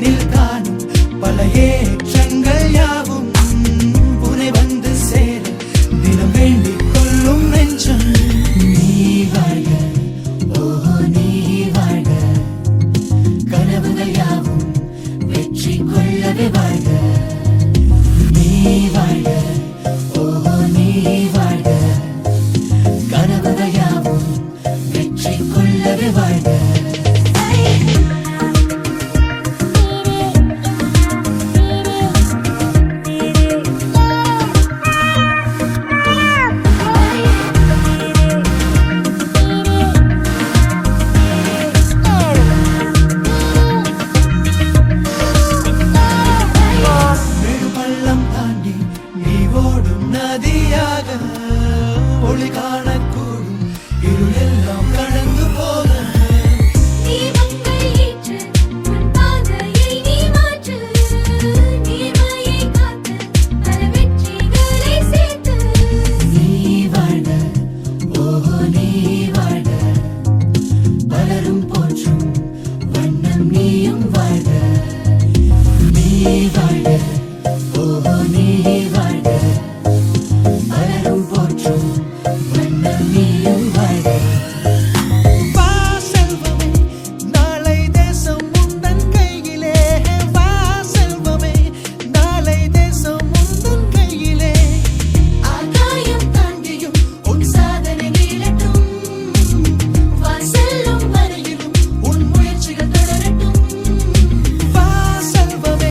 வாழ்வினில் காணும் பல ஏற்றங்கள் யாவும் உனை வந்து சேர தினம் வேண்டிக் கொள்ளும் நெஞ்சம். நீ வாழ்க, ஓஹோ நீ வாழ்க, கனவுகள் யாவும் வெற்றி கொள்ளவே வாழ்க. நீ வாழ்க, ஓஹோ நீ வாழ்க, கனவுகள் யாவும் வெற்றி கொள்ளவே வாழ்க. நதியாக ஒளி காணக்கூடும் இருளெல்லாம் கடந்து போக நீ வாழ்க, ஓஹோ நீ வாழ்க, பலரும் போற்றும் வண்ணம் நீயும் வாழ்க. நீ வாழ்க,